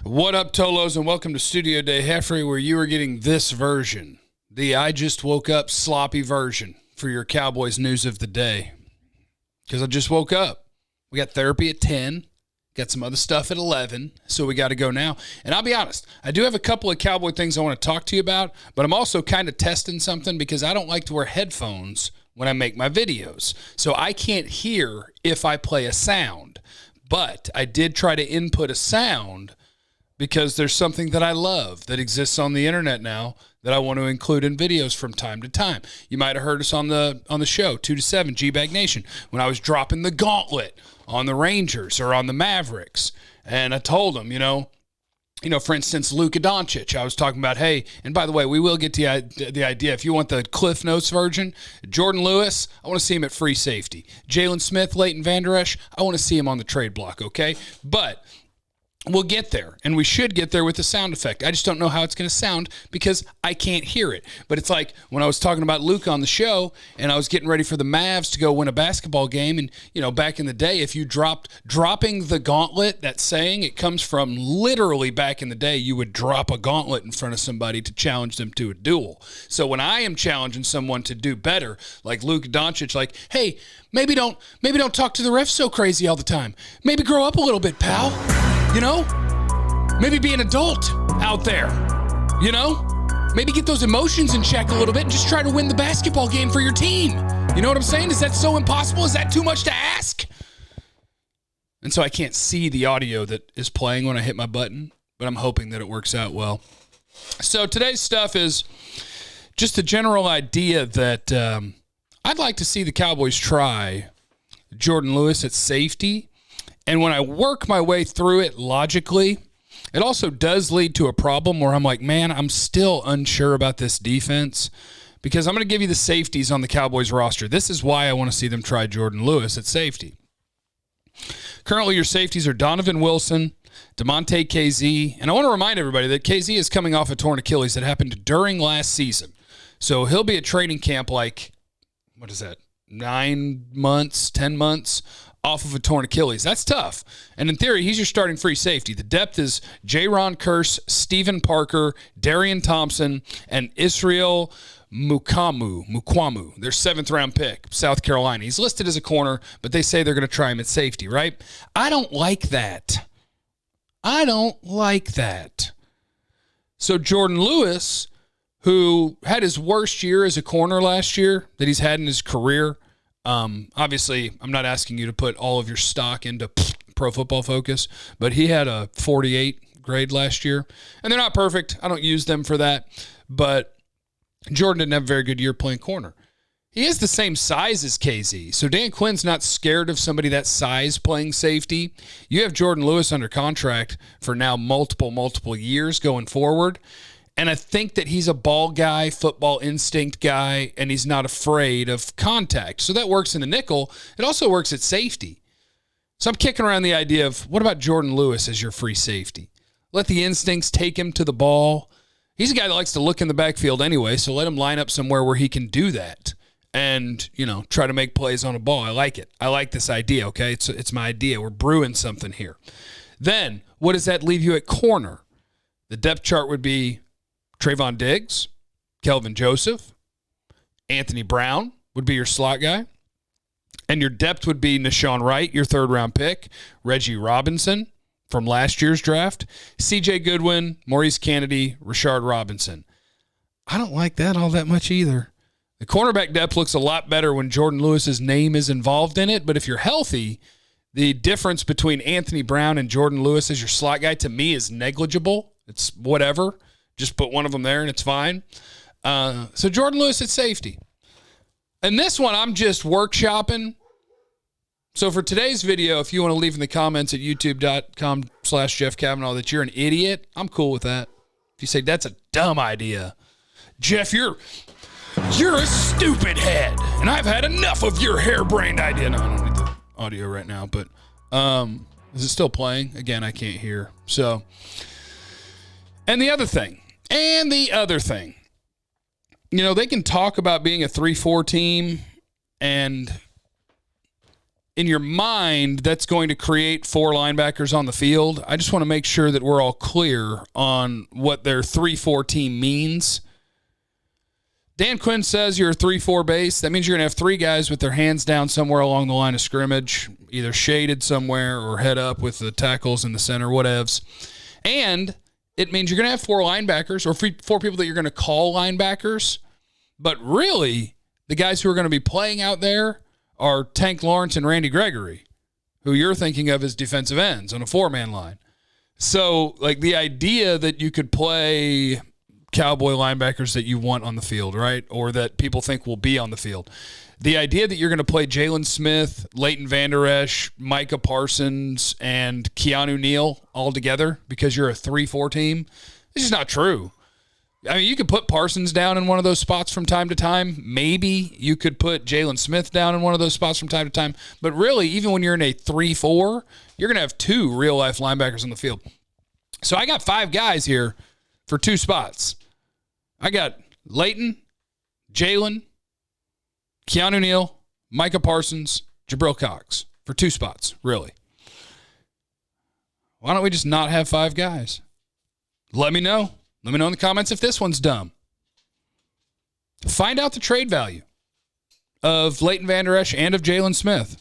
What up, Tolos, and welcome to Studio Day Heffrey, where you are getting this version, the I just woke up sloppy version for your Cowboys news of the day. Because I just woke up. We got therapy at 10, got some other stuff at 11, so we got to go now. And I'll be honest, I do have a couple of Cowboy things I want to talk to you about, but I'm also kind of testing something because I don't like to wear headphones when I make my videos. So I can't hear if I play a sound. But I did try to input a sound because there's something that I love that exists on the internet now that I want to include in videos from time to time. You might have heard us on the show, 2 to 7, G-Bag Nation, when I was dropping the gauntlet on the Rangers or on the Mavericks. And I told them, for instance, Luka Doncic, I was talking about, hey, and by the way, we will get to the idea. If you want the Cliff Notes version, Jourdan Lewis, I want to see him at free safety. Jaylon Smith, Leighton Vander Esch, I want to see him on the trade block, okay? But we'll get there, and we should get there with the sound effect. I just don't know how it's going to sound because I can't hear it. But it's like when I was talking about Luka on the show, and I was getting ready for the Mavs to go win a basketball game, and, back in the day, if you dropping the gauntlet, that saying, it comes from literally back in the day, you would drop a gauntlet in front of somebody to challenge them to a duel. So when I am challenging someone to do better, like Luka Doncic, like, hey, maybe don't talk to the refs so crazy all the time. Maybe grow up a little bit, pal. Maybe be an adult out there, Maybe get those emotions in check a little bit and just try to win the basketball game for your team. You know what I'm saying? Is that so impossible? Is that too much to ask? And so I can't see the audio that is playing when I hit my button, but I'm hoping that it works out well. So today's stuff is just a general idea that I'd like to see the Cowboys try Jourdan Lewis at safety. And when I work my way through it logically, it also does lead to a problem where I'm like, man, I'm still unsure about this defense because I'm going to give you the safeties on the Cowboys roster. This is why I want to see them try Jourdan Lewis at safety. Currently, your safeties are Donovan Wilson, DeMonte KZ, and I want to remind everybody that KZ is coming off a torn Achilles that happened during last season. So he'll be at training camp 9 months, 10 months off of a torn Achilles. That's tough. And in theory, he's your starting free safety. The depth is Jaron Kearse, Stephen Parker, Darian Thompson, and Israel Mukwamu, their 7th-round pick, South Carolina. He's listed as a corner, but they say they're going to try him at safety, right? I don't like that. So Jourdan Lewis, who had his worst year as a corner last year that he's had in his career, obviously, I'm not asking you to put all of your stock into Pro Football Focus, but he had a 48 grade last year. And they're not perfect. I don't use them for that. But Jourdan didn't have a very good year playing corner. He is the same size as KZ. So Dan Quinn's not scared of somebody that size playing safety. You have Jourdan Lewis under contract for now multiple years going forward. And I think that he's a ball guy, football instinct guy, and he's not afraid of contact. So that works in the nickel. It also works at safety. So I'm kicking around the idea of, what about Jourdan Lewis as your free safety? Let the instincts take him to the ball. He's a guy that likes to look in the backfield anyway, so let him line up somewhere where he can do that and, try to make plays on a ball. I like it. I like this idea, okay? It's my idea. We're brewing something here. Then, what does that leave you at corner? The depth chart would be Trayvon Diggs, Kelvin Joseph, Anthony Brown would be your slot guy. And your depth would be Nashawn Wright, your 3rd-round pick, Reggie Robinson from last year's draft, C.J. Goodwin, Maurice Kennedy, Rashard Robinson. I don't like that all that much either. The cornerback depth looks a lot better when Jourdan Lewis's name is involved in it, but if you're healthy, the difference between Anthony Brown and Jourdan Lewis as your slot guy, to me, is negligible. It's whatever. Just put one of them there and it's fine. So Jourdan Lewis at safety. And this one, I'm just workshopping. So for today's video, if you want to leave in the comments at youtube.com/Jeff Kavanaugh that you're an idiot, I'm cool with that. If you say, that's a dumb idea, Jeff, you're a stupid head, and I've had enough of your harebrained idea. No, I don't need the audio right now, but is it still playing? Again, I can't hear. So, and the other thing, they can talk about being a 3-4 team, and in your mind, that's going to create 4 linebackers on the field. I just want to make sure that we're all clear on what their 3-4 team means. Dan Quinn says you're a 3-4 base. That means you're going to have 3 guys with their hands down somewhere along the line of scrimmage, either shaded somewhere or head up with the tackles in the center, whatevs. And it means you're going to have 4 linebackers or 4 people that you're going to call linebackers. But really, the guys who are going to be playing out there are Tank Lawrence and Randy Gregory, who you're thinking of as defensive ends on a 4-man line. So, like, the idea that you could play Cowboy linebackers that you want on the field, right, or that people think will be on the field. The idea that you're going to play Jaylon Smith, Leighton Vander Esch, Micah Parsons, and Neal all together because you're a 3-4 team, it's just not true. I mean, you could put Parsons down in one of those spots from time to time. Maybe you could put Jaylon Smith down in one of those spots from time to time. But really, even when you're in a 3-4, you're going to have 2 real-life linebackers on the field. So I got 5 guys here for 2 spots. I got Leighton, Jaylon, Neal, Micah Parsons, Jabril Cox for 2 spots, really. Why don't we just not have 5 guys? Let me know. Let me know in the comments if this one's dumb. Find out the trade value of Leighton Vander Esch and of Jaylon Smith.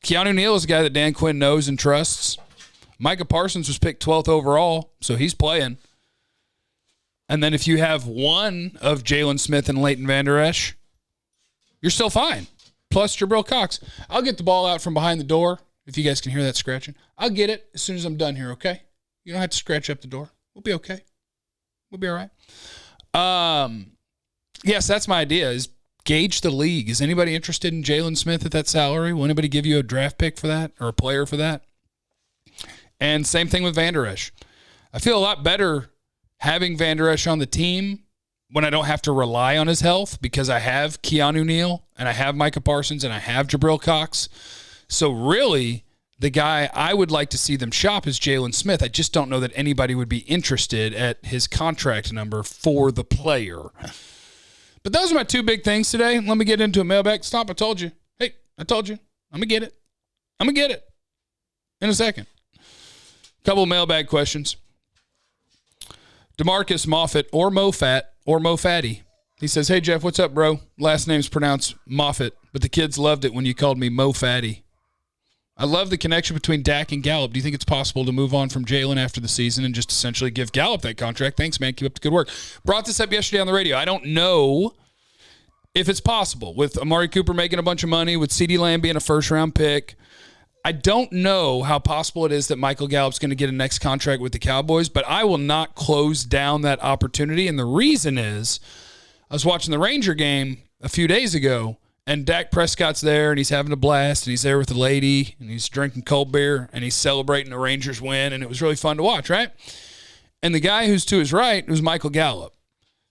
Neal is a guy that Dan Quinn knows and trusts. Micah Parsons was picked 12th overall, so he's playing. And then if you have one of Jaylon Smith and Leighton Vander Esch, you're still fine. Plus Jabril Cox. I'll get the ball out from behind the door, if you guys can hear that scratching. I'll get it as soon as I'm done here, okay? You don't have to scratch up the door. We'll be okay. We'll be all right. Yes, that's my idea, is gauge the league. Is anybody interested in Jaylon Smith at that salary? Will anybody give you a draft pick for that or a player for that? And same thing with Vander Esch. I feel a lot better having Vander Esch on the team when I don't have to rely on his health because I have Neal and I have Micah Parsons and I have Jabril Cox. So really, the guy I would like to see them shop is Jaylon Smith. I just don't know that anybody would be interested at his contract number for the player. But those are my 2 big things today. Let me get into a mailbag. Stop, I told you. Hey, I told you. I'm going to get it. I'm going to get it in a second. Couple of mailbag questions. DeMarcus Moffat or Mofatty. He says, hey, Jeff, what's up, bro? Last name's pronounced Moffat, but the kids loved it when you called me Mofatty. I love the connection between Dak and Gallup. Do you think it's possible to move on from Jaylon after the season and just essentially give Gallup that contract? Thanks, man. Keep up the good work. Brought this up yesterday on the radio. I don't know if it's possible with Amari Cooper making a bunch of money, with CeeDee Lamb being a first-round pick. I don't know how possible it is that Michael Gallup's going to get a next contract with the Cowboys, but I will not close down that opportunity. And the reason is I was watching the Ranger game a few days ago, and Dak Prescott's there, and he's having a blast, and he's there with the lady, and he's drinking cold beer, and he's celebrating the Rangers win, and it was really fun to watch, right? And the guy who's to his right was Michael Gallup.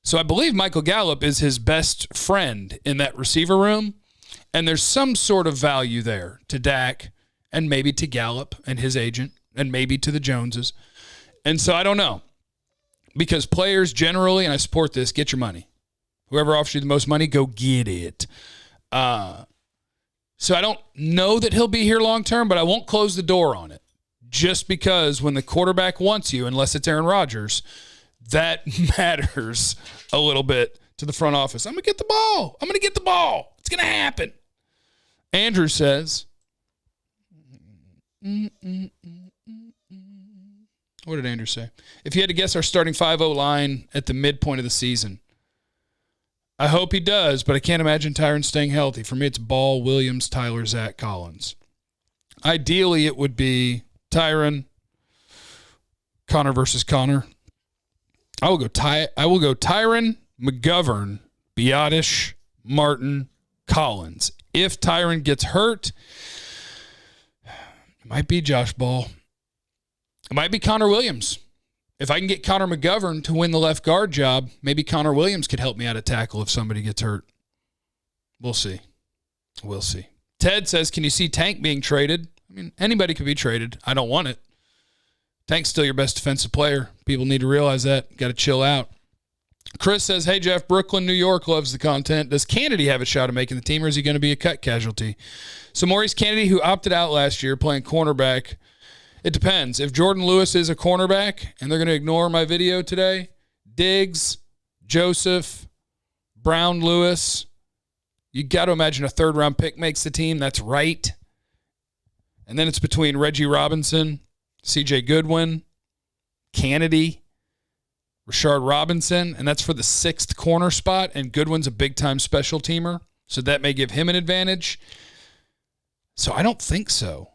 So I believe Michael Gallup is his best friend in that receiver room, and there's some sort of value there to Dak and maybe to Gallup and his agent and maybe to the Joneses. And so I don't know, because players generally, and I support this, get your money. Whoever offers you the most money, go get it. So I don't know that he'll be here long term, but I won't close the door on it just because when the quarterback wants you, unless it's Aaron Rodgers, that matters a little bit to the front office. I'm going to get the ball. I'm going to get the ball. It's going to happen. Andrew says, what did Andrew say? If you had to guess our starting 5-0 line at the midpoint of the season, I hope he does, but I can't imagine Tyron staying healthy. For me, it's Ball, Williams, Tyler, Zach, Collins. Ideally, it would be Tyron, Connor versus Connor. I will go Tyron, McGovern, Biotish, Martin, Collins. If Tyron gets hurt, it might be Josh Ball. It might be Connor Williams. If I can get Connor McGovern to win the left guard job, maybe Connor Williams could help me out at tackle if somebody gets hurt. We'll see. We'll see. Ted says, can you see Tank being traded? I mean, anybody could be traded. I don't want it. Tank's still your best defensive player. People need to realize that. Got to chill out. Chris says, hey, Jeff, Brooklyn, New York loves the content. Does Kennedy have a shot at making the team, or is he going to be a cut casualty? So Maurice Kennedy, who opted out last year playing cornerback, it depends. If Jourdan Lewis is a cornerback and they're going to ignore my video today, Diggs, Joseph, Brown, Lewis, you got to imagine a third-round pick makes the team. That's right. And then it's between Reggie Robinson, C.J. Goodwin, Kennedy, Rashard Robinson, and that's for the 6th corner spot, and Goodwin's a big-time special teamer, so that may give him an advantage. So I don't think so.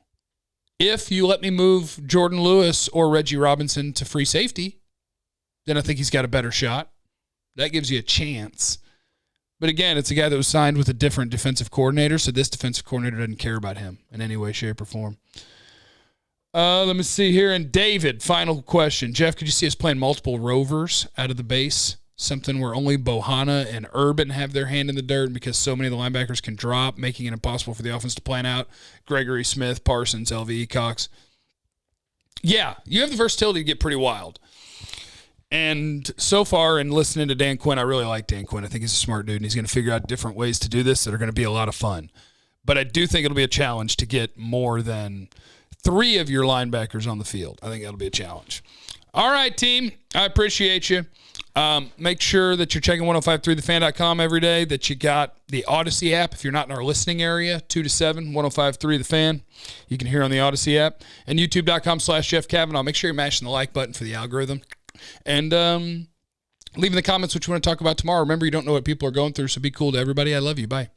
If you let me move Jourdan Lewis or Reggie Robinson to free safety, then I think he's got a better shot. That gives you a chance. But again, it's a guy that was signed with a different defensive coordinator, so this defensive coordinator doesn't care about him in any way, shape, or form. Let me see here. And David, final question. Jeff, could you see us playing multiple rovers out of the base? Something where only Bohanna and Urban have their hand in the dirt because so many of the linebackers can drop, making it impossible for the offense to plan out. Gregory, Smith, Parsons, LVE, Cox. Yeah, you have the versatility to get pretty wild. And so far, in listening to Dan Quinn, I really like Dan Quinn. I think he's a smart dude, and he's going to figure out different ways to do this that are going to be a lot of fun. But I do think it'll be a challenge to get more than 3 of your linebackers on the field. I think that'll be a challenge. All right, team. I appreciate you. Make sure that you're checking 1053thefan.com every day, that you got the Odyssey app. If you're not in our listening area, 2 to 7, 1053 The Fan. You can hear on the Odyssey app. And youtube.com/Jeff Kavanaugh. Make sure you're mashing the like button for the algorithm. And leave in the comments what you want to talk about tomorrow. Remember, you don't know what people are going through, so be cool to everybody. I love you. Bye.